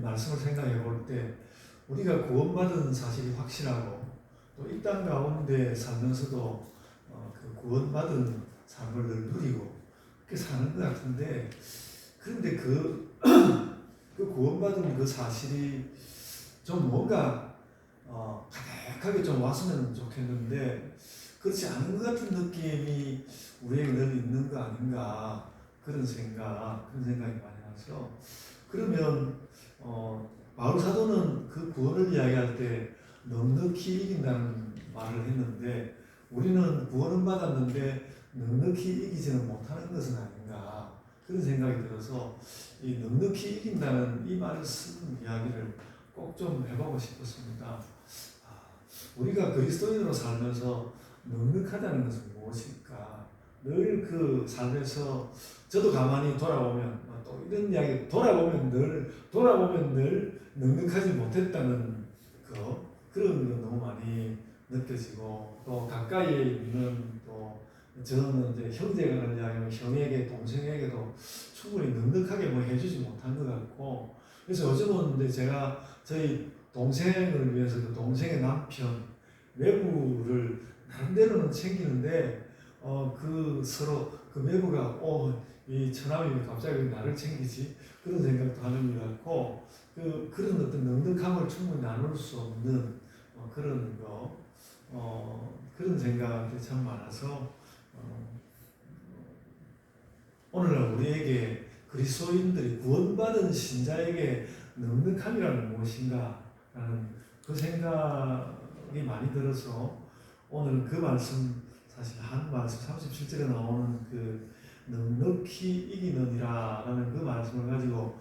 말씀을 생각해 볼 때 우리가 구원받은 사실이 확실하고 또 이 땅 가운데 살면서도 그 구원받은 삶을 늘 누리고 그렇게 사는 것 같은데, 그런데 그 구원받은 그 사실이 좀 뭔가 가득하게 좀 왔으면 좋겠는데 그렇지 않은 것 같은 느낌이 우리에게 늘 있는 거 아닌가, 그런 생각이 많이 나서. 그러면 바울 사도는 그 구원을 이야기할 때 넉넉히 이긴다는 말을 했는데, 우리는 구원은 받았는데 넉넉히 이기지는 못하는 것은 아닌가, 그런 생각이 들어서 이 넉넉히 이긴다는 이 말을 쓴 이야기를 꼭 좀 해보고 싶었습니다. 우리가 그리스도인으로 살면서 넉넉하다는 것은 무엇일까? 늘 그 삶에서 저도 가만히 돌아보면 또 이런 이야기, 돌아보면 늘 넉넉하지 못했다는 그런 거 너무 많이 느껴지고, 또 가까이에 있는, 또 저는 이제 형제가 이야기하면 형에게, 동생에게도 충분히 넉넉하게 뭐 해주지 못한 것 같고, 그래서 요즘은 이제 제가 저희 동생을 위해서 그 동생의 남편 외부를 나름대로는 챙기는데 그 서로 그 외부가 이 처남이 갑자기 나를 챙기지, 그런 생각도 하는 것 같고, 그런 어떤 넉넉함을 충분히 나눌 수 없는 그런 그런 생각이 참 많아서 오늘날 우리에게 그리스도인들이 구원받은 신자에게 넉넉함이라는 무엇인가 라는 그 생각이 많이 들어서 오늘 그 말씀, 사실 한 말씀 37절에 나오는 그 넉넉히 이기느니라 라는 그 말씀을 가지고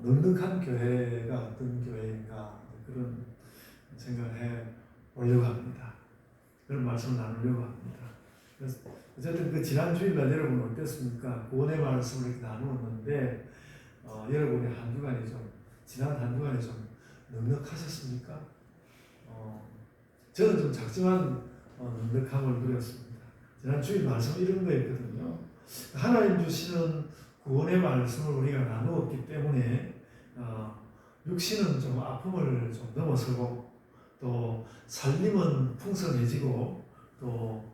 넉넉한 교회가 어떤 교회인가, 그런 생각을 해 보려고 합니다. 그런 말씀을 나누려고 합니다. 그래서 어쨌든 그 지난 주일날 여러분 어땠습니까? 구원의 말씀을 이렇게 나누었는데 여러분의 지난 한 주간이 좀 넉넉하셨습니까? 저는 좀 작지만 넉넉함을 누렸습니다. 지난 주일 말씀 이런 거였거든요. 하나님 주시는 구원의 말씀을 우리가 나누었기 때문에 육신은 좀 아픔을 좀 넘어서고, 또 살림은 풍성해지고, 또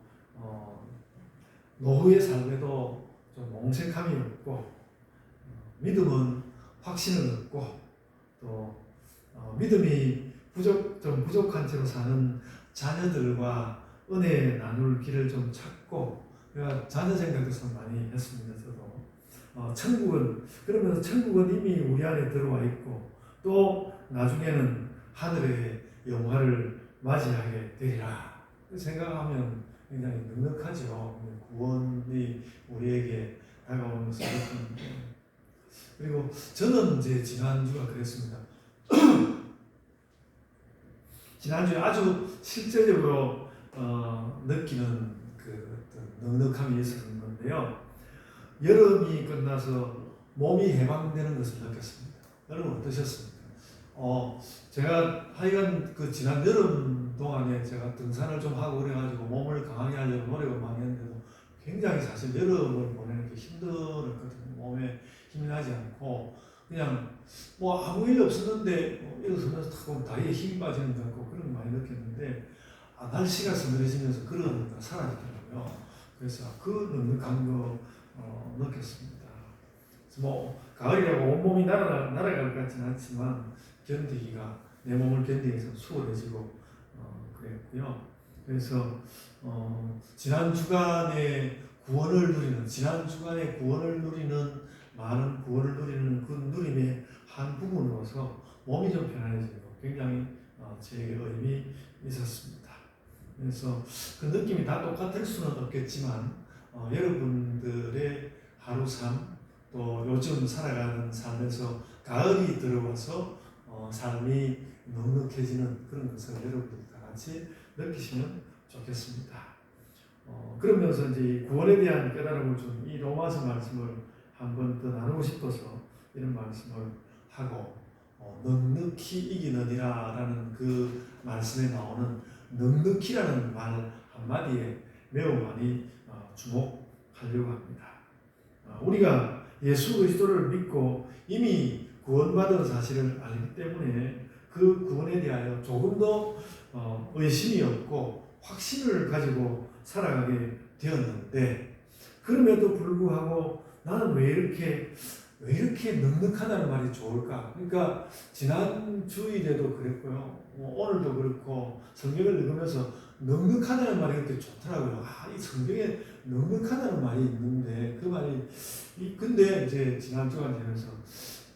노후의 삶에도 좀 옹색함이 없고, 믿음은 확신을 얻고, 또 믿음이 좀 부족한 채로 사는 자녀들과 은혜 나눌 길을 좀 찾고, 제가 자녀 생각도 참 많이 했습니다. 저도 그러면서 천국은 이미 우리 안에 들어와 있고, 또 나중에는 하늘의 영화를 맞이하게 되리라 생각하면 굉장히 넉넉하죠. 구원이 우리에게 다가오는 것을 느끼는데, 그리고 저는 이제 지난주가 그랬습니다. 지난주에 아주 실제적으로 느끼는 그 어떤 넉넉함이 있었는데요. 여름이 끝나서 몸이 해방되는 것을 느꼈습니다. 여러분 어떠셨습니까? 제가 하여간 그 지난 여름 동안에 제가 등산을 좀 하고 그래가지고 몸을 강하게 하려고 노력을 많이 했는데도 굉장히 사실 여름을 보내는 게 힘들었거든요. 몸에 힘이 나지 않고 그냥 뭐 아무 일 없었는데 일어서면서 탁 다리에 힘이 빠지는 것 같고 그런 거 많이 느꼈는데 날씨가 서늘해지면서 그런 거 사라지더라고요. 그래서 그 넉넉한 거 느꼈습니다. 뭐 가을이라고 온몸이 날아갈 것 같지는 않지만 내 몸을 견디기 위해서 수월해지고 그랬고요. 그래서 지난 주간에 구원을 누리는 많은 구원을 누리는 그 누림의 한 부분으로서 몸이 좀 편안해지고 굉장히 제게 의미 있었습니다. 그래서 그 느낌이 다 똑같을 수는 없겠지만 여러분들의 하루 삶, 또 요즘 살아가는 삶에서 가을이 들어와서 삶이 넉넉해지는 그런 것을 여러분들이 다 같이 느끼시면 좋겠습니다. 그러면서 이제 구원에 대한 깨달음을 준 이 로마서 말씀을 한 번 더 나누고 싶어서 이런 말씀을 하고, 넉넉히 이기느니라 라는 그 말씀에 나오는 넉넉히라는 말 한마디에 매우 많이 주목하려고 합니다. 우리가 예수 그리스도를 믿고 이미 구원받은 사실을 알기 때문에 그 구원에 대하여 조금 더 의심이 없고 확신을 가지고 살아가게 되었는데, 그럼에도 불구하고 나는 왜 이렇게 넉넉하다는 말이 좋을까? 그러니까 지난 주일에도 그랬고요, 오늘도 그렇고 성경을 읽으면서 넉넉하다는 말이 그렇게 좋더라고요. 이 성경에 넉넉하다는 말이 있는데 그 말이 근데 이제 지난 주간 되면서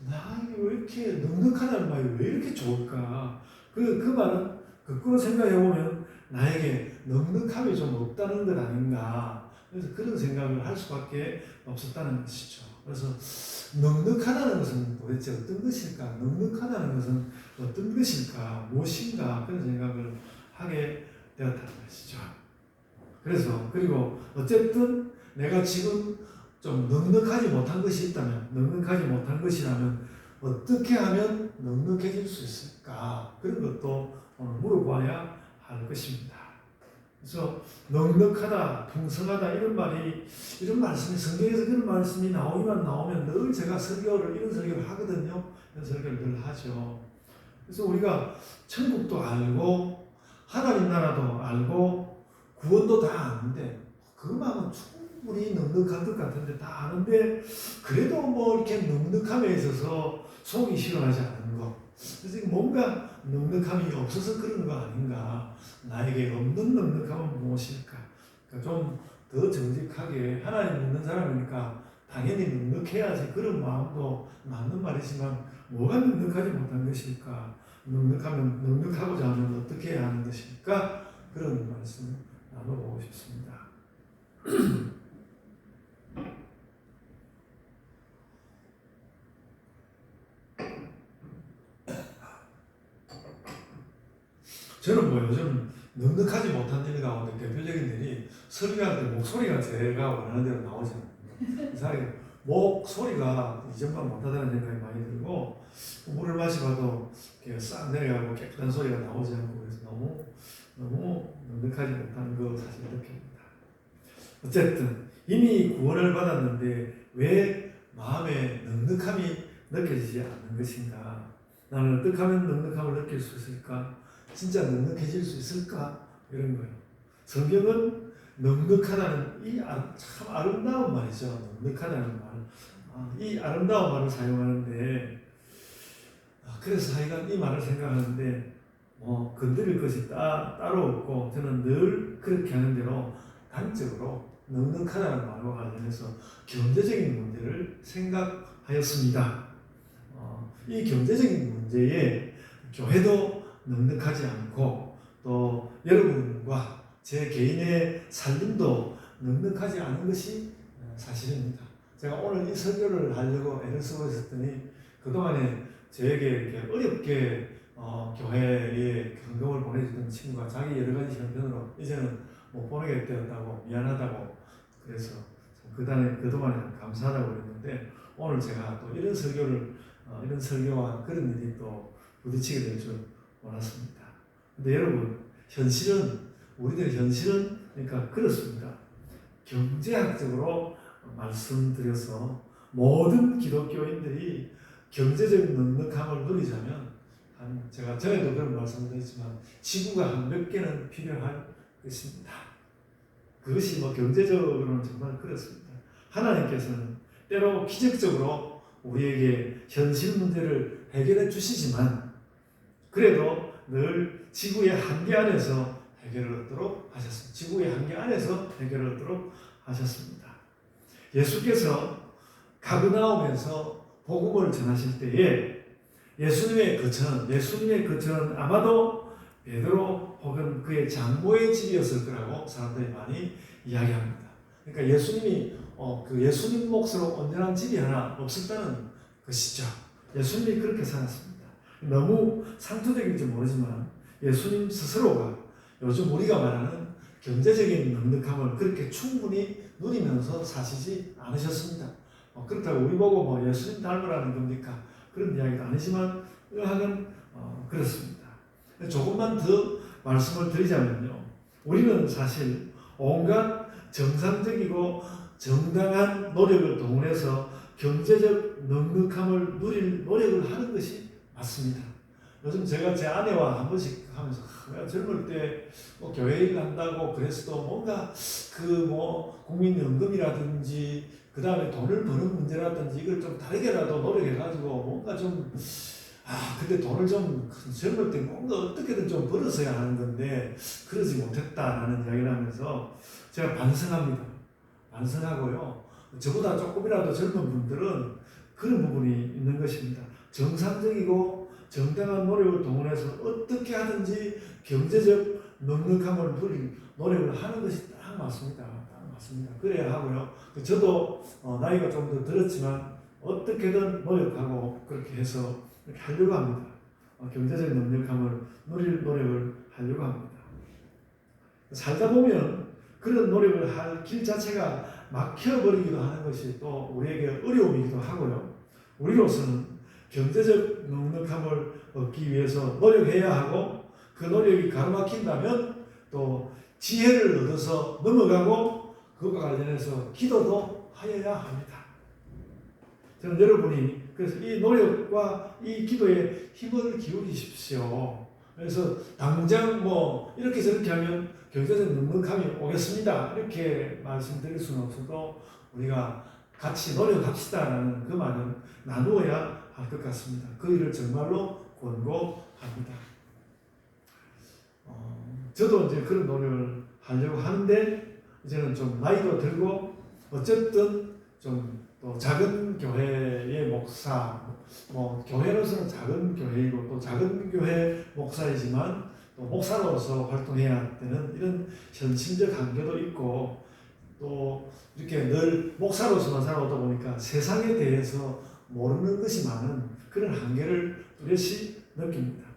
나 왜 이렇게 넉넉하다는 말이 왜 이렇게 좋을까? 그 말은 거꾸로 생각해 보면 나에게 넉넉함이 좀 없다는 것 아닌가? 그래서 그런 생각을 할 수밖에 없었다는 것이죠. 그래서 넉넉하다는 것은 도대체 어떤 것일까? 넉넉하다는 것은 어떤 것일까? 무엇인가? 그런 생각을 하게 되었다는 것이죠. 그래서 그리고 어쨌든 내가 지금 좀 넉넉하지 못한 것이 있다면, 넉넉하지 못한 것이라면 어떻게 하면 넉넉해질 수 있을까? 그런 것도 물어봐야 할 것입니다. 그래서 넉넉하다, 풍성하다 이런 말씀이 성경에서 그런 말씀이 나오면 늘 제가 이런 설교를 하거든요. 이런 설교를 늘 하죠. 그래서 우리가 천국도 알고 하나님 나라도 알고 구원도 다 아는데 그것만은 충분히 넉넉한 것 같은데 다 아는데 그래도 이렇게 넉넉함에 있어서 속이 시원하지 않은 거. 그래서 뭔가 넉넉함이 없어서 그런 거 아닌가. 나에게 없는 넉넉함은 무엇일까? 그러니까 좀 더 정직하게 하나님 믿는 사람이니까 당연히 넉넉해야지 그런 마음도 맞는 말이지만 뭐가 넉넉하지 못한 것일까? 넉넉하고자 하면 어떻게 해야 하는 것일까? 그런 말씀을 나눠보고 싶습니다. 저는 요즘 넉넉하지 못한 일 가운데 대표적인 일이 설교할 때 목소리가 제가 원하는 대로 나오지 않아요. 이상하게 목소리가 이전만 못하다는 생각이 많이 들고 물을 마셔봐도 싹 내려가고 깨끗한 소리가 나오지 않고 그래서 너무 넉넉하지 못한 거 사실 느낍니다. 어쨌든 이미 구원을 받았는데 왜 마음에 넉넉함이 느껴지지 않는 것인가? 나는 어떻게 하면 넉넉함을 느낄 수 있을까? 진짜 넉넉해질 수 있을까? 이런 거예요. 성경은 넉넉하다는 참 아름다운 말이죠. 넉넉하다는 말. 이 아름다운 말을 사용하는데 그래서 하여간 이 말을 생각하는데 건드릴 것이 따로 없고 저는 늘 그렇게 하는 대로 단적으로 넉넉하다는 말과 관련해서 경제적인 문제를 생각하였습니다. 이 경제적인 문제에 교회도 넉넉하지 않고 또 여러분과 제 개인의 삶도 넉넉하지 않은 것이 사실입니다. 제가 오늘 이 설교를 하려고 애를 쓰고 있었더니 그동안에 저에게 이렇게 어렵게 교회에 헌금을 보내주던 친구가 자기 여러 가지 형편으로 이제는 못 보내게 되었다고 미안하다고 그래서 그동안에 감사하다고 그랬는데 오늘 제가 또 이런 설교와 그런 일이 또 부딪히게 될 줄 몰랐습니다. 근데 여러분 우리들의 현실은 그러니까 그렇습니다. 경제학적으로 말씀드려서 모든 기독교인들이 경제적 넉넉함을 누리자면 제가 전에도 그런 말씀을 드렸지만 지구가 한 몇 개는 필요할 것입니다. 그것이 경제적으로는 정말 그렇습니다. 하나님께서는 때로 기적적으로 우리에게 현실 문제를 해결해 주시지만 그래도 늘 지구의 한계 안에서 해결을 얻도록 하셨습니다. 지구의 한계 안에서 해결을 얻도록 하셨습니다. 예수께서 가버나움에서 복음을 전하실 때에 예수님의 거처는 아마도 베드로 혹은 그의 장모의 집이었을 거라고 사람들이 많이 이야기합니다. 그러니까 예수님이 예수님 몫으로 온전한 집이 하나 없었다는 것이죠. 예수님이 그렇게 살았습니다. 너무 상투적인지 모르지만 예수님 스스로가 요즘 우리가 말하는 경제적인 넉넉함을 그렇게 충분히 누리면서 사시지 않으셨습니다. 그렇다고 우리 보고 예수님 닮으라는 겁니까? 그런 이야기도 아니지만 의학은 그렇습니다. 조금만 더 말씀을 드리자면요. 우리는 사실 온갖 정상적이고 정당한 노력을 동원해서 경제적 넉넉함을 누릴 노력을 하는 것이 맞습니다. 요즘 제가 제 아내와 한 번씩 하면서 내가 젊을 때 뭐 교회 일 한다고 그랬어도 뭔가 그 뭐 국민연금이라든지 그 다음에 돈을 버는 문제라든지 이걸 좀 다르게라도 노력해가지고 뭔가 좀 근데 돈을 좀 젊을 때 뭔가 어떻게든 좀 벌어서야 하는 건데 그러지 못했다라는 이야기를 하면서 제가 반성하고요. 저보다 조금이라도 젊은 분들은 그런 부분이 있는 것입니다. 정상적이고 정당한 노력을 동원해서 어떻게 하든지 경제적 넉넉함을 누릴 노력을 하는 것이 딱 맞습니다. 그래야 하고요. 저도 나이가 좀 더 들었지만 어떻게든 노력하고 그렇게 해서 이렇게 하려고 합니다. 경제적 넉넉함을 누릴 노력을 하려고 합니다. 살다 보면 그런 노력을 할 길 자체가 막혀버리기도 하는 것이 또 우리에게 어려움이기도 하고요. 우리로서는 경제적 넉넉함을 얻기 위해서 노력해야 하고 그 노력이 가로막힌다면 또 지혜를 얻어서 넘어가고 그것과 관련해서 기도도 하여야 합니다. 저는 여러분이 그래서 이 노력과 이 기도에 힘을 기울이십시오. 그래서 당장 뭐 이렇게 저렇게 하면 경제적 넉넉함이 오겠습니다. 이렇게 말씀드릴 수는 없어도 우리가 같이 노력합시다라는 그 말은 나누어야 할 것 같습니다. 그 일을 정말로 권고합니다. 저도 이제 그런 노력을 하려고 하는데 이제는 좀 나이도 들고 어쨌든 좀 또 작은 교회의 목사, 뭐 교회로서는 작은 교회이고 또 작은 교회 목사이지만 또 목사로서 활동해야 되는 이런 현실적 한계도 있고 또 이렇게 늘 목사로서만 살아오다 보니까 세상에 대해서 모르는 것이 많은 그런 한계를 뚜렷이 느낍니다.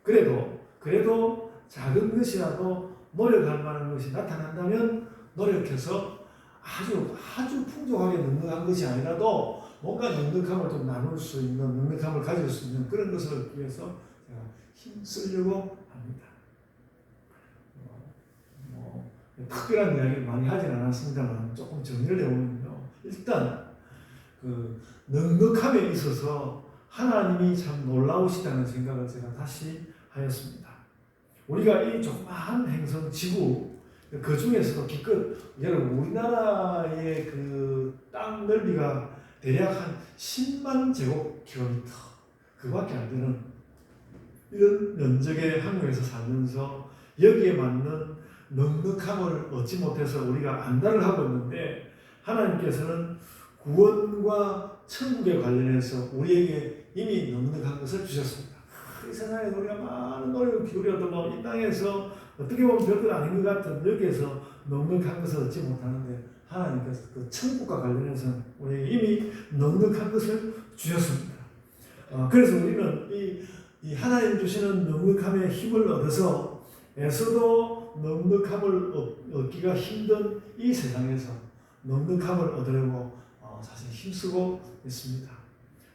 그래도 작은 것이라도 노력할 만한 것이 나타난다면 노력해서 아주 풍족하게 넉넉한 것이 아니라도 뭔가 넉넉함을 좀 나눌 수 있는 넉넉함을 가질 수 있는 그런 것을 얻기 위해서 제가 힘쓰려고 합니다. 특별한 이야기를 많이 하진 않았습니다만 조금 정리를 해보면요. 일단 그 넉넉함에 있어서 하나님이 참 놀라우시다는 생각을 제가 다시 하였습니다. 우리가 이 조그마한 행성 지구 그 중에서도 기껏 여러분 우리나라의 그 땅 넓이가 대략 한 10만 제곱킬로미터 그밖에 안 되는 이런 면적의 항구에서 살면서 여기에 맞는 넉넉함을 얻지 못해서 우리가 안달을 하고 있는데 하나님께서는 구원과 천국에 관련해서 우리에게 이미 넉넉한 것을 주셨습니다. 이 세상에 우리가 많은 노력을 기울여도 뭐 이 땅에서 어떻게 보면 별것 아닌 것 같은 여기에서 넉넉한 것을 얻지 못하는데 하나님께서 그 천국과 관련해서 우리에게 이미 넉넉한 것을 주셨습니다. 그래서 우리는 이 하나님 주시는 넉넉함의 힘을 얻어서 애써도 넉넉함을 얻기가 힘든 이 세상에서 넉넉함을 얻으려고 사실 힘쓰고 있습니다.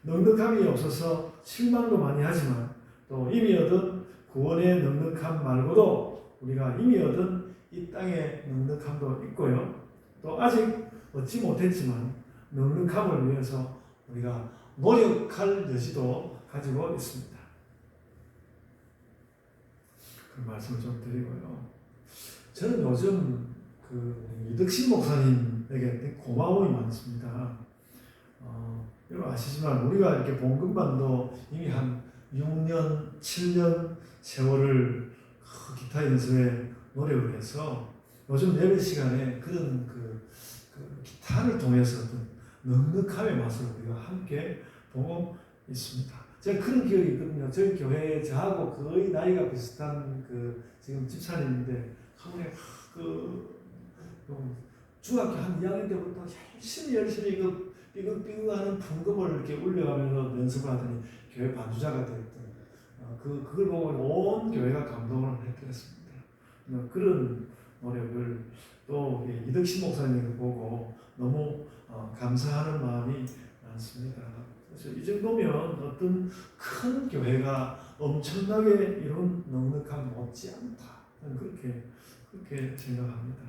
넉넉함이 없어서 실망도 많이 하지만 또 이미 얻은 구원의 넉넉함 말고도 우리가 이미 얻은 이 땅의 넉넉함도 있고요. 또 아직 얻지 못했지만 넉넉함을 위해서 우리가 노력할 여지도 가지고 있습니다. 그 말씀을 좀 드리고요. 저는 요즘 그 이덕신 목사님에게 고마움이 많습니다. 여러분 아시지만 우리가 이렇게 봉급만도 이미 한 6년, 7년 세월을 기타 연습에 노력을 해서 요즘 예배 시간에 그런 그 기타를 통해서 어떤 넉넉함의 맛을 우리가 함께 보고 있습니다. 제가 그런 기억이 있거든요. 저희 교회에 저하고 거의 나이가 비슷한 그 지금 집사님인데 한 번에 중학교 한 2학년 때부터 열심히 삐걱삐걱하는 풍금을 이렇게 울려가면서 연습을 하더니 교회 반주자가 되었던 그걸 보고 온 교회가 감동을 했습니다. 그런 노력을 또 이덕신 목사님을 보고 너무 감사하는 마음이 많습니다. 그래서 이 정도면 어떤 큰 교회가 엄청나게 이룬 넉넉함 못지 않다. 그렇게 생각합니다.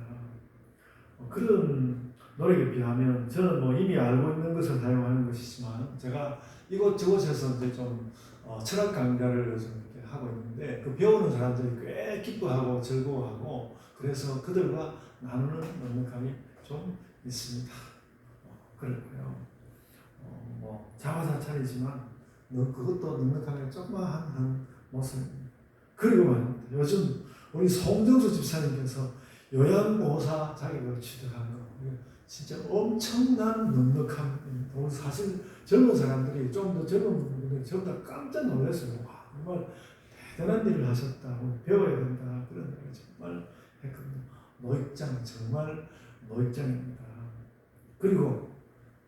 그런 노력에 비하면 저는 뭐 이미 알고 있는 것을 사용하는 것이지만 제가 이곳저곳에서 이제 좀 철학 강좌를 요즘 이렇게 하고 있는데 그 배우는 사람들이 꽤 기뻐하고 즐거워하고 그래서 그들과 나누는 넉넉함이 좀 있습니다. 그렇고요. 뭐 자화자찬이지만 그것도 넉넉함의 조그마한 모습입니다. 그리고 요즘 우리 송정수 집사님께서 요양보호사 자격을 취득한 거 진짜 엄청난 넉넉함입니다. 우리 사실 젊은 사람들이 좀 더 젊은 분들이 전부 다 깜짝 놀랐어요. 와, 정말 대단한 일을 하셨다. 배워야 된다. 그런 얘기를 정말 했거든요. 노익장 정말 노익장입니다. 그리고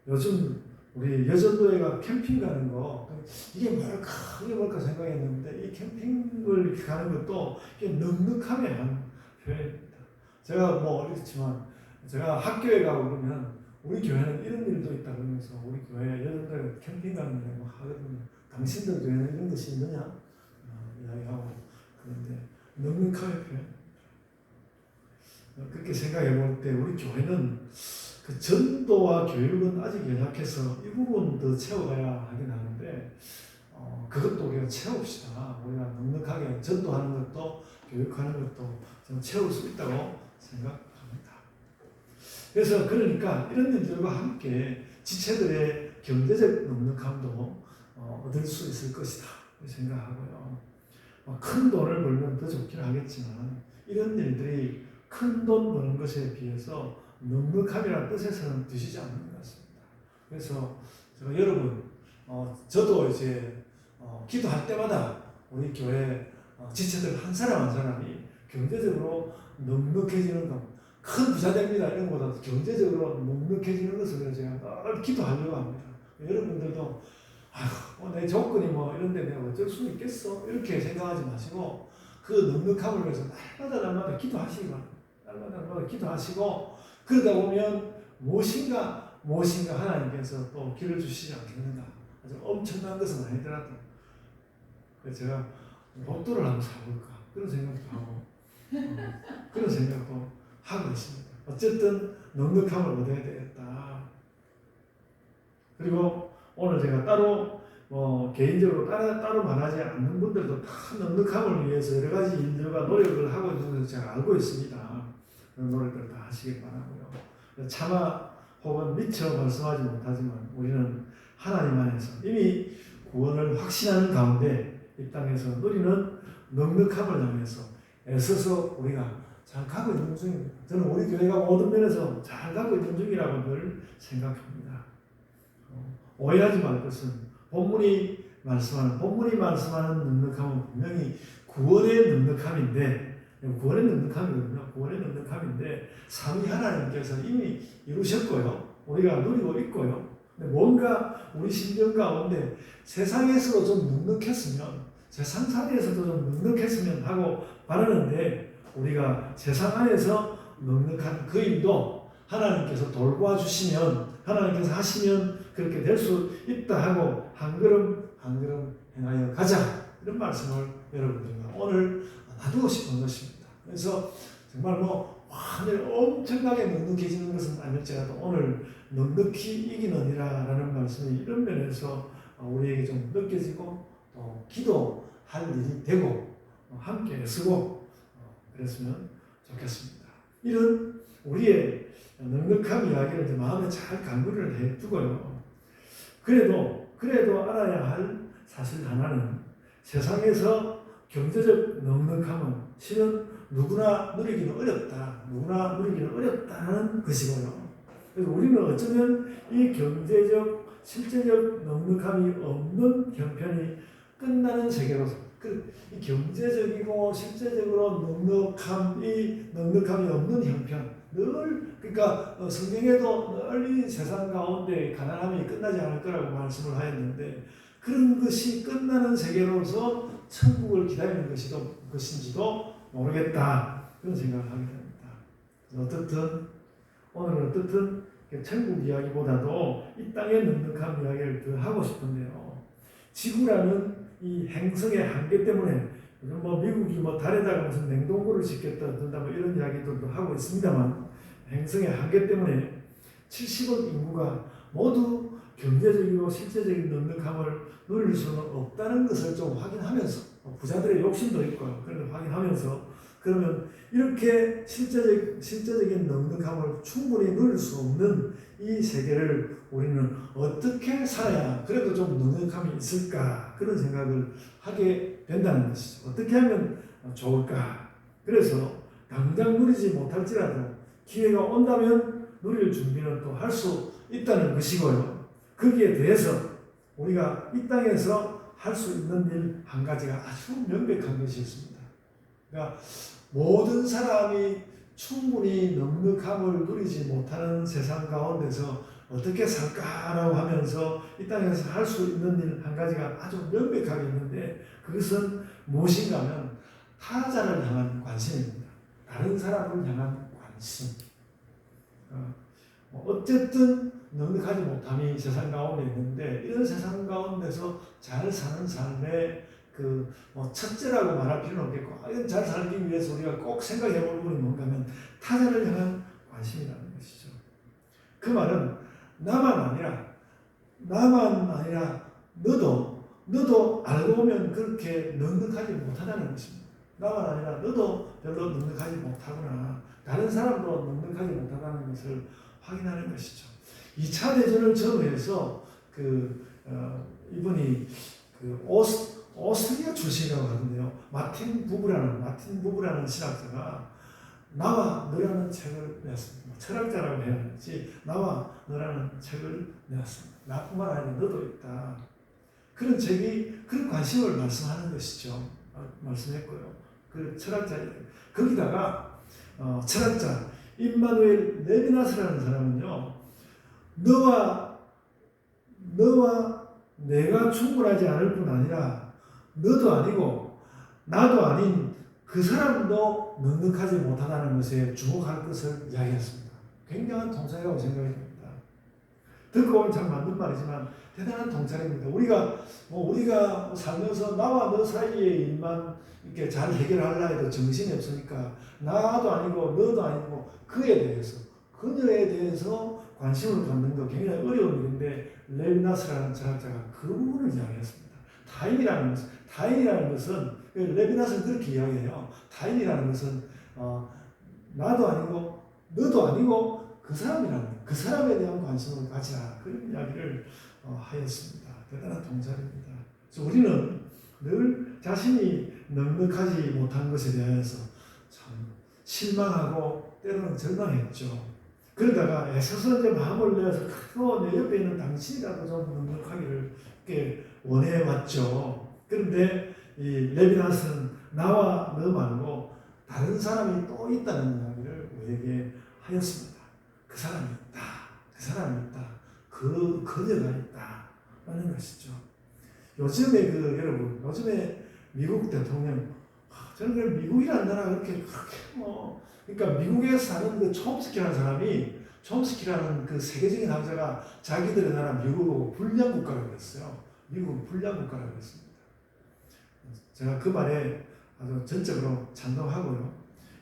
요즘 우리 여전도회가 캠핑 가는 거 이게 뭘까 생각했는데 이 캠핑을 가는 것도 이게 넉넉함의 한 표현입니다. 제가 뭐 어렸지만 제가 학교에 가고 그러면 우리 교회는 이런 일도 있다 그러면서 우리 교회 여전도회 캠핑 가는 거 하거든요. 당신들 교회는 이런 것이 있느냐 이야기하고 그런데 넉넉함의 표현. 그렇게 생각해 볼 때 우리 교회는 그 전도와 교육은 아직 연약해서 이 부분 더 채워가야 하긴 하는데 그것도 우리가 채웁시다. 우리가 넉넉하게 전도하는 것도 교육하는 것도 좀 채울 수 있다고 생각합니다. 그래서 그러니까 이런 일들과 함께 지체들의 경제적 넉넉함도 얻을 수 있을 것이다 생각하고요. 큰 돈을 벌면 더 좋긴 하겠지만 이런 일들이 큰 돈 버는 것에 비해서 넉넉함이라는 뜻에서는 드시지 않는 것 같습니다. 그래서 제가 여러분, 저도 이제 기도할 때마다 우리 교회 지체들 한 사람 한 사람이 경제적으로 넉넉해지는 것, 큰 부자 됩니다 이런 것보다 경제적으로 넉넉해지는 것을 제가 늘 기도하려고 합니다. 여러분들도 내 조건이 뭐 이런데 내가 어쩔 수 있겠어 이렇게 생각하지 마시고 그 넉넉함을 위해서 날마다 기도하시기 바랍니다. 날마다 기도하시고 그러다 보면 무엇인가 하나님께서 또 길을 주시지 않겠는가. 아주 엄청난 것은 아니더라도 그래서 제가 로또를 한번 사볼까 그런 생각도 하고 그런 생각도 하고 있습니다. 어쨌든 넉넉함을 얻어야 되겠다. 그리고 오늘 제가 따로 개인적으로 따로 말하지 않는 분들도 다 넉넉함을 위해서 여러 가지 일들과 노력을 하고 있는 것을 제가 알고 있습니다. 그런 노력들을 다 하시길 바라고요. 차마 혹은 미처 말씀하지 못하지만 우리는 하나님 안에서 이미 구원을 확신하는 가운데 이 땅에서 누리는 넉넉함을 향해서 애써서 우리가 잘 가고 있는 중입니다. 저는 우리 교회가 모든 면에서 잘 가고 있는 중이라고 늘 생각합니다. 오해하지 말 것은 본문이 말씀하는 넉넉함은 분명히 구원의 넉넉함인데 구원의 넉넉함인데 삼위 하나님께서 이미 이루셨고요. 우리가 누리고 있고요. 근데 뭔가 우리 심령 가운데 세상에서도 좀 넉넉했으면 세상상에서도 좀 넉넉했으면 하고 바라는데 우리가 세상 안에서 넉넉한 그 일도 하나님께서 돌봐주시면 하나님께서 하시면 그렇게 될 수 있다 하고 한 걸음 행하여 가자 이런 말씀을 여러분들과 오늘 나누고 싶은 것입니다. 그래서 정말 완전히 엄청나게 넉넉해지는 것은 아닐지라도 오늘 넉넉히 이기느니라라는 말씀이 이런 면에서 우리에게 좀 느껴지고 또 기도할 일이 되고 함께 쓰고 그랬으면 좋겠습니다. 이런 우리의 넉넉한 이야기를 마음에 잘 간구를 해두고요. 그래도 알아야 할 사실 하나는 세상에서 경제적 넉넉함은 실은 누구나 누리기는 어렵다는 것이고요. 그래서 우리는 어쩌면 이 경제적, 실제적 넉넉함이 없는 형편이 끝나는 세계로서 이 경제적이고 실제적으로 넉넉함이 없는 형편 그러니까 성경에도 늘 이 세상 가운데 가난함이 끝나지 않을 거라고 말씀을 하였는데 그런 것이 끝나는 세계로서 천국을 기다리는 것인지도 모르겠다 그런 생각을 하게 됩니다. 오늘은 천국 이야기보다도 이 땅의 넉넉함 이야기를 더 하고 싶은데요. 지구라는 이 행성의 한계 때문에 미국이 달에다가 무슨 냉동고를 짓겠다 이런 이야기들도 하고 있습니다만 행성의 한계 때문에 70억 인구가 모두 경제적이고 실제적인 넉넉함을 누릴 수는 없다는 것을 좀 확인하면서, 부자들의 욕심도 있고요. 그런데 확인하면서, 그러면 이렇게 실제적인 넉넉함을 충분히 누릴 수 없는 이 세계를 우리는 어떻게 살아야 그래도 좀 넉넉함이 있을까, 그런 생각을 하게 된다는 것이죠. 어떻게 하면 좋을까. 그래서 당장 누리지 못할지라도 기회가 온다면 누릴 준비는 또 할 수 있다는 것이고요. 거기에 대해서 우리가 이 땅에서 할 수 있는 일 한 가지가 아주 명백한 것이 있습니다. 그러니까 모든 사람이 충분히 넉넉함을 누리지 못하는 세상 가운데서 어떻게 살까라고 하면서 이 땅에서 할 수 있는 일 한 가지가 아주 명백하게 있는데, 그것은 무엇인가 하면 타자를 향한 관심입니다. 다른 사람을 향한 관심. 어쨌든 넉넉하지 못함이 세상 가운데 있는데, 이런 세상 가운데서 잘 사는 삶의 첫째라고 말할 필요는 없겠고, 이건 잘 살기 위해서 우리가 꼭 생각해 볼 부분이 뭔가 하면 타자를 향한 관심이라는 것이죠. 그 말은 나만 아니라 너도 알고 보면 그렇게 넉넉하지 못하다는 것입니다. 나만 아니라 너도 별로 넉넉하지 못하구나. 다른 사람도 넉넉하지 못하다는 것을 확인하는 것이죠. 2차 대전을 전후해서 이분이 오스트리아 출신이라고 하는데요. 마틴 부브라는 신학자가 나와 너라는 책을 내었습니다. 철학자라고 해야 할지 나와 너라는 책을 내었습니다. 나뿐만 아니라 너도 있다. 그런 책이 그런 관심을 말씀하는 것이죠. 말씀했고요. 그 철학자 거기다가 철학자 임마누엘 레비나스라는 사람은요, 너와 내가 충분하지 않을 뿐 아니라 너도 아니고 나도 아닌 그 사람도 넉넉하지 못하다는 것에 주목할 것을 이야기했습니다. 굉장한 통찰이라고 생각이 됩니다. 듣고 보면 참 맞는 말이지만 대단한 통찰입니다. 우리가 살면서 나와 너 사이의 일만 이렇게 잘 해결하려 해도 정신이 없으니까 나도 아니고 너도 아니고 그에 대해서, 그녀에 대해서 관심을 갖는 거 굉장히 어려운 일인데, 레비나스라는 철학자가 그 부분을 이야기했습니다. 타인이라는 것은 레비나스는 그렇게 이야기해요. 타인이라는 것은 나도 아니고 너도 아니고 그 사람에 대한 관심을 가지라, 그런 이야기를 하였습니다. 대단한 통찰입니다. 그래서 우리는 늘 자신이 넉넉하지 못한 것에 대해서 참 실망하고 때로는 절망했죠. 그러다가 애써서 이제 마음을 내어서 내 옆에 있는 당신이라도 좀 넉넉하기를 이렇게 원해왔죠. 그런데 이 레비나스는 나와 너 말고 다른 사람이 또 있다는 이야기를 우리에게 하였습니다. 그 사람이 있다. 그녀가 있다. 라는 것이죠. 요즘에 요즘에 미국 대통령, 저는 미국이라는 나라가 그렇게 그러니까 미국에 사는 그 촘스키라는 사람이, 촘스키라는 그 세계적인 학자가 자기들의 나라 미국을 불량 국가라고 했어요. 미국은 불량 국가라고 했습니다. 제가 그 말에 아주 전적으로 찬동하고요.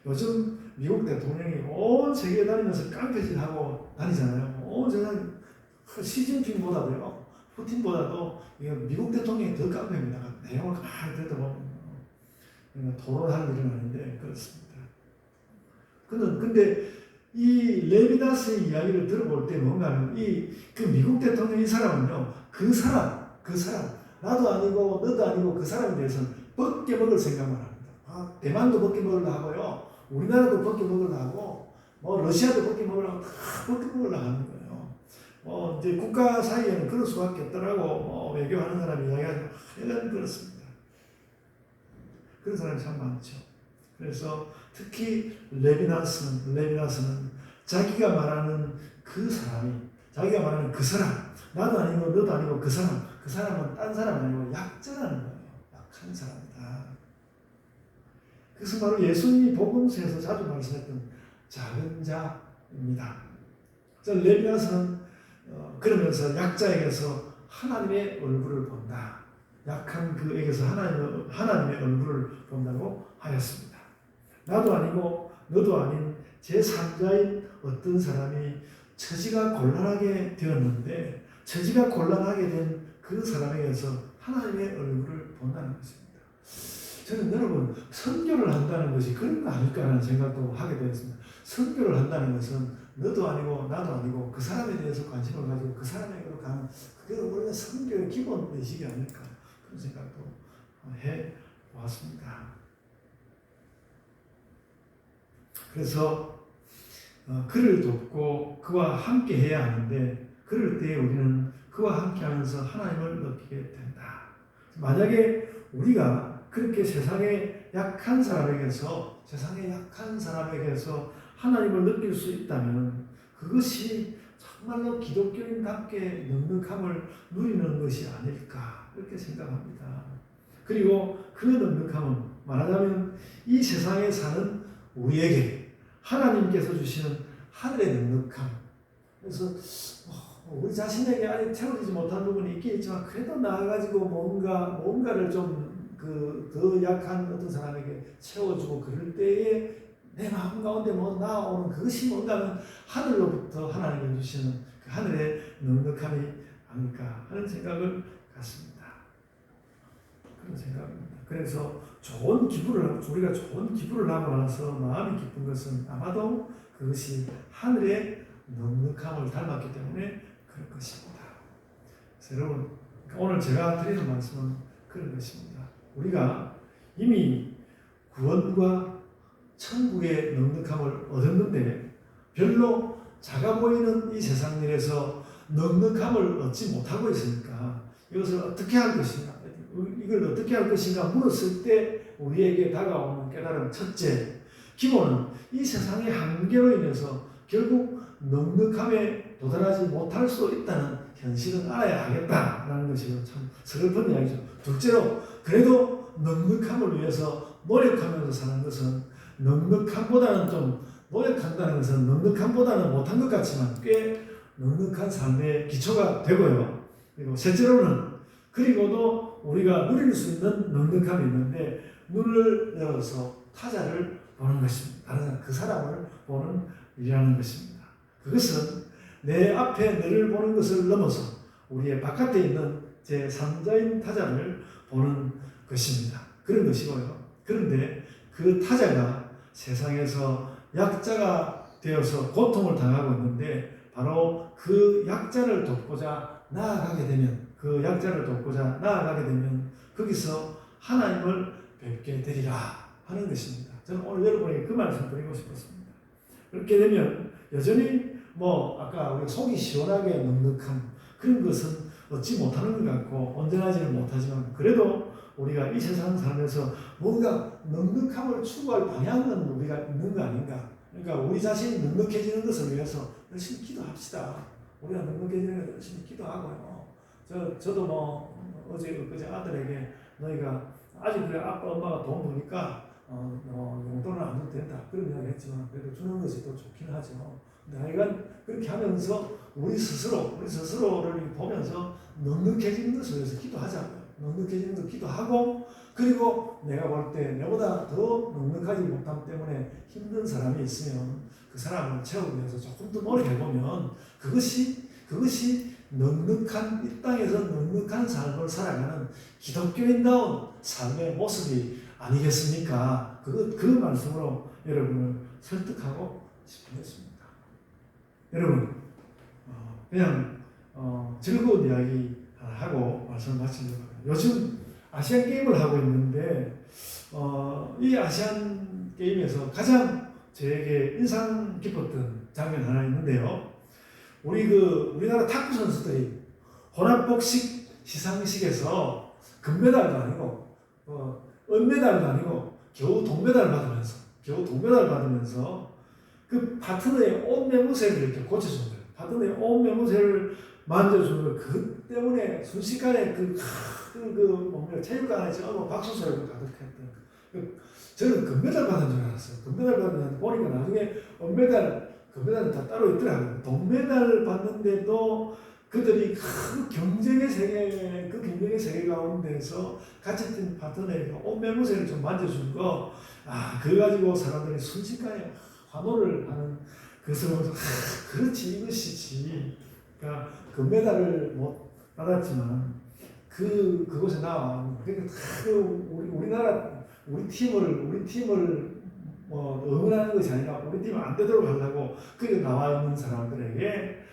요즘 미국 대통령이 온 세계에 다니면서 깡패질하고 다니잖아요. 온 세상 시진핑보다도요, 푸틴보다도 미국 대통령이 더 깡패입니다. 내용을 가만히 듣다 보면 토론하는 일은 아닌데 그렇습니다. 근데 이 레비나스의 이야기를 들어볼 때 뭔가 하면 그 미국 대통령 이 사람은요, 그 사람 나도 아니고 너도 아니고 그 사람에 대해서는 벗겨 먹을 생각만 합니다. 대만도 벗겨 먹으려고 하고요, 우리나라도 벗겨 먹으려고 하고, 러시아도 벗겨 먹으려고 다 벗겨 먹으려고 하는 거예요. 이제 국가 사이에는 그럴 수밖에 없더라고 외교하는 사람이 이야기하죠. 이건 그렇습니다. 그런 사람이 참 많죠. 그래서 특히 레비나스는 자기가 말하는 그 사람, 나도 아니고 너도 아니고 그 사람은 딴 사람이 아니고 약자라는 거예요. 약한 사람이다. 그래서 바로 예수님이 복음서에서 자주 말씀했던 작은 자입니다. 그래서 레비나스는 그러면서 약자에게서 하나님의 얼굴을 본다. 약한 그에게서 하나님의 얼굴을 본다고 하였습니다. 나도 아니고 너도 아닌 제3자인 어떤 사람이 처지가 곤란하게 되었는데 처지가 곤란하게 된 그 사람에게서 하나님의 얼굴을 본다는 것입니다. 저는 여러분 선교를 한다는 것이 그런 거 아닐까라는 생각도 하게 되었습니다. 선교를 한다는 것은 너도 아니고 나도 아니고 그 사람에 대해서 관심을 가지고 그 사람에게로 가는 그게 우리가 선교의 기본 의식이 아닐까 그런 생각도 해보았습니다. 그래서 그를 돕고 그와 함께 해야 하는데 그럴 때 우리는 그와 함께 하면서 하나님을 느끼게 된다. 만약에 우리가 그렇게 세상의 약한 사람에게서 하나님을 느낄 수 있다면 그것이 정말로 기독교인답게 넉넉함을 누리는 것이 아닐까 그렇게 생각합니다. 그리고 그 넉넉함은 말하자면 이 세상에 사는 우리에게 하나님께서 주시는 하늘의 넉넉함. 그래서 우리 자신에게 아직 채워지지 못한 부분이 있긴 있지만 그래도 나아가지고 뭔가를 좀 더 약한 어떤 사람에게 채워주고 그럴 때에 내 마음 가운데 나오는 그것이 뭔가는 하늘로부터 하나님이 주시는 그 하늘의 넉넉함이 아닐까 하는 생각을 갖습니다. 그런 생각입니다. 그래서 우리가 좋은 기부를 하고 나서 마음이 기쁜 것은 아마도 그것이 하늘의 넉넉함을 닮았기 때문에 그럴 것입니다. 그래서 여러분 오늘 제가 드리는 말씀은 그런 것입니다. 우리가 이미 구원과 천국의 넉넉함을 얻었는데 별로 작아 보이는 이 세상 일에서 넉넉함을 얻지 못하고 있으니까 이것을 어떻게 할 것인가 이걸 어떻게 할 것인가 물었을 때 우리에게 다가오는 깨달음 첫째 기본은 이 세상의 한계로 인해서 결국 넉넉함에 도달하지 못할 수 있다는 현실은 알아야 하겠다라는 것이 참 슬픈 이야기죠. 둘째로 그래도 넉넉함을 위해서 노력하면서 사는 것은 넉넉함보다는 좀 노력한다는 것은 넉넉함보다는 못한 것 같지만 꽤 넉넉한 삶의 기초가 되고요. 그리고 셋째로는 그리고도 우리가 누릴 수 있는 넉넉함이 있는데 눈을 열어서 타자를 보는 것입니다. 다른 그 사람을 보는 일이라는 것입니다. 그것은 내 앞에 너를 보는 것을 넘어서 우리의 바깥에 있는 제3자인 타자를 보는 것입니다. 그런 것이고요. 그런데 그 타자가 세상에서 약자가 되어서 고통을 당하고 있는데 바로 그 약자를 돕고자 나아가게 되면 거기서 하나님을 뵙게 되리라 하는 것입니다. 저는 오늘 여러분에게 그 말씀 드리고 싶었습니다. 그렇게 되면 여전히 아까 우리가 속이 시원하게 넉넉함 그런 것은 얻지 못하는 것 같고 온전하지는 못하지만 그래도 우리가 이 세상 살면서 뭔가 넉넉함을 추구할 방향은 우리가 있는 거 아닌가. 그러니까 우리 자신이 넉넉해지는 것을 위해서 열심히 기도합시다. 우리가 넉넉해지는 것을 열심히 기도하고요. 저도 어제 아들에게 너희가 아직 그래 아빠 엄마가 돈 버니까 용돈을 안 줘도 된다 그런 이야기 했지만 그래도 주는 것이 또 좋긴 하죠. 근데 하여간 그렇게 하면서 우리 스스로를 보면서 넉넉해지는 것을 위해서 기도하자고요. 넉넉해지는 것 기도하고 그리고 내가 볼 때 내보다 더 넉넉하지 못함 때문에 힘든 사람이 있으면 그 사람을 채우기 위해서 조금 더 노력해보면 그것이 넉넉한 이 땅에서 넉넉한 삶을 살아가는 기독교인다운 삶의 모습이 아니겠습니까? 그 말씀으로 여러분을 설득하고 싶은 것입니다. 여러분 그냥 즐거운 이야기 하고 말씀을 마치려고 합니다. 요즘 아시안 게임을 하고 있는데 이 아시안 게임에서 가장 저에게 인상 깊었던 장면 하나 있는데요. 우리나라 탁구 선수들이 혼합복식 시상식에서 금메달도 아니고 은메달도 아니고 겨우 동메달을 받으면서 그 파트너의 옷 매무새를 이렇게 고쳐준 거예요. 파트너의 옷 매무새를 만져준 거 그 때문에 순식간에 체육관에 전부 박수 소리가 가득했던 저는 금메달 받은 줄 알았어요. 금메달 받는 보니까 나중에 금메달은 다 따로 있더라고요. 동메달을 받는데도 그들이 그 경쟁의 세계 가운데서 같이 뛴 파트너의 옷 매무새를 좀 만져준 거, 그거 가지고 사람들이 순식간에 환호를 하는 그래서 보면서 그렇지 이것이지. 그러니까 금메달을 못 받았지만 그곳에 나와. 그러니까 우리나라 우리 팀을 뭐 응원하는 것이 아니라 우리 팀 안 되도록 하려고 거기 나와 있는 사람들에게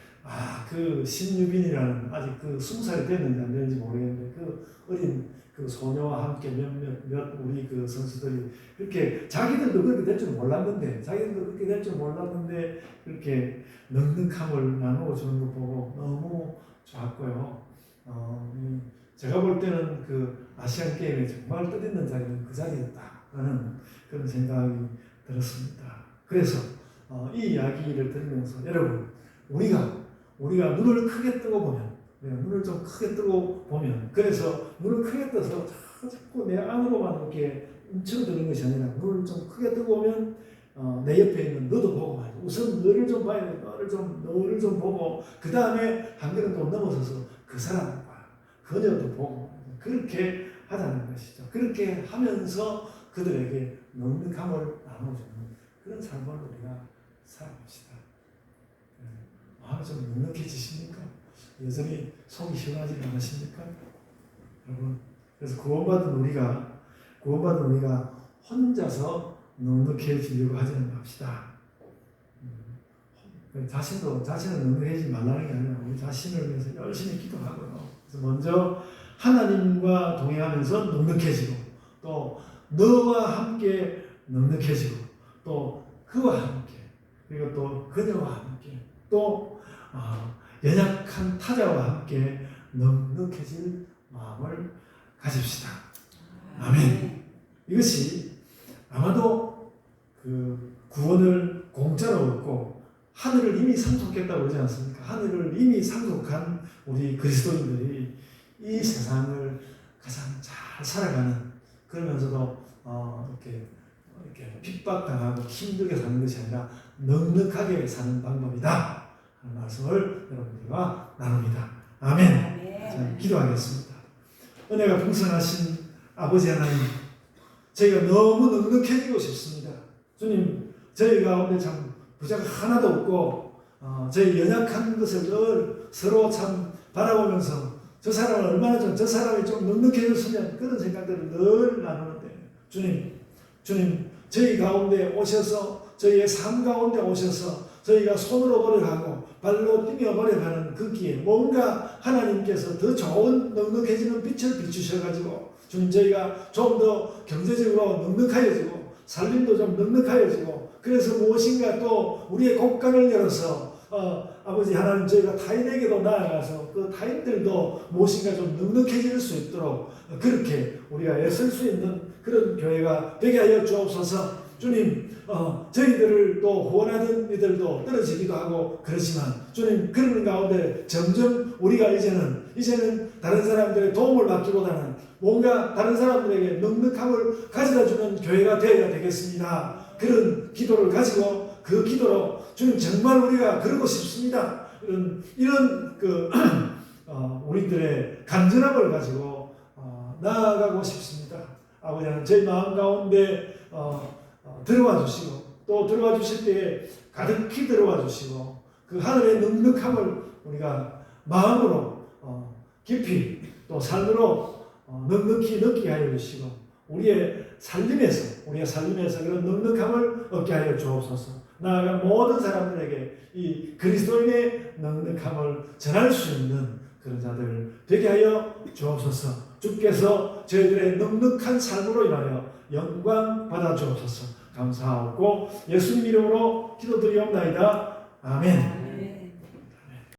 그 신유빈이라는 아직 그 20살이 됐는지 안 됐는지 모르겠는데 그 어린 그 소녀와 함께 몇몇 우리 그 선수들이 이렇게 자기들도 그렇게 될 줄 몰랐는데 그렇게 넉넉함을 나누어 주는 것 보고 너무 좋았고요. 제가 볼 때는 그 아시안 게임에 정말 뜻있는 자리는 그 자리였다라는 그런 생각이 들었습니다. 그래서 이 이야기를 들으면서 여러분 우리가 눈을 크게 뜨고 보면 눈을 좀 크게 뜨고 보면 그래서 눈을 크게 떠서 자꾸 내 안으로만 이렇게 훔쳐드는 것이 아니라 눈을 좀 크게 뜨고 보면 내 옆에 있는 너도 보고 말이야. 우선 너를 좀 봐야 돼. 너를 좀 보고 그 다음에 한 걸음 더 넘어서서 그 사람을 봐. 그녀도 보고 그렇게 하자는 것이죠. 그렇게 하면서 그들에게 넉넉함을 나눠주는 그런 삶을 우리가 살아봅시다. 마음이 좀 넉넉해지십니까? 여전히 속이 시원하지 않으십니까? 여러분, 그래서 구원받은 우리가 혼자서 넉넉해지려고 하지는 맙시다. 자신은 넉넉해지지 말라는 게 아니라 우리 자신을 위해서 열심히 기도하고요. 그래서 먼저 하나님과 동행하면서 넉넉해지고 또 너와 함께 넉넉해지고 또 그와 함께 그리고 또 그녀와 함께 또 연약한 타자와 함께 넉넉해질 마음을 가집시다. 아멘. 이것이 아마도 그 구원을 공짜로 얻고 하늘을 이미 상속했다고 그러지 않습니까? 하늘을 이미 상속한 우리 그리스도인들이 이 세상을 가장 잘 살아가는 그러면서도 이렇게 핍박당하고 힘들게 사는 것이 아니라 넉넉하게 사는 방법이다 하는 말씀을 여러분들과 나눕니다. 아멘. 자, 기도하겠습니다. 은혜가 풍성하신 아버지 하나님, 저희가 너무 넉넉해지고 싶습니다. 주님, 저희 가운데 참 부자가 하나도 없고 저희 연약한 것을 늘 서로 참 바라보면서 저 사람이 좀 넉넉해졌으면 그런 생각들을 늘 나누는데 주님 저희 가운데 오셔서 저희의 삶 가운데 오셔서 저희가 손으로 걸어가고 발로 뛰며 걸어가는 그 길에 뭔가 하나님께서 더 좋은 넉넉해지는 빛을 비추셔가지고 주님 저희가 좀 더 경제적으로 넉넉하여지고 살림도 좀 넉넉하여지고 그래서 무엇인가 또 우리의 곳간을 열어서 아버지 하나님 저희가 타인에게도 나아가서 그 타인들도 무엇인가 좀 넉넉해질 수 있도록 그렇게 우리가 애쓸 수 있는 그런 교회가 되게 하여 주옵소서. 주님 저희들을 또 후원하던 이들도 떨어지기도 하고 그렇지만 주님 그런 가운데 점점 우리가 이제는 다른 사람들의 도움을 받기보다는 뭔가 다른 사람들에게 넉넉함을 가져다주는 교회가 되어야 되겠습니다. 그런 기도를 가지고 그 기도로 주님 정말 우리가 그러고 싶습니다. 이런 우리들의 간절함을 가지고 나아가고 싶습니다. 아버지 하나님 저희 마음 가운데 들어와 주시고 또 들어와 주실 때에 가득히 들어와 주시고 그 하늘의 넉넉함을 우리가 마음으로 깊이 또 삶으로 넉넉히 느끼게 하여 주시고 우리의 살림에서 그런 넉넉함을 얻게 하여 주옵소서. 나아가 모든 사람들에게 이 그리스도인의 넉넉함을 전할 수 있는 그런 자들 되게 하여 주옵소서. 주께서 저희들의 넉넉한 삶으로 인하여 영광 받아 주옵소서. 감사하고 예수님 이름으로 기도드리옵나이다. 아멘.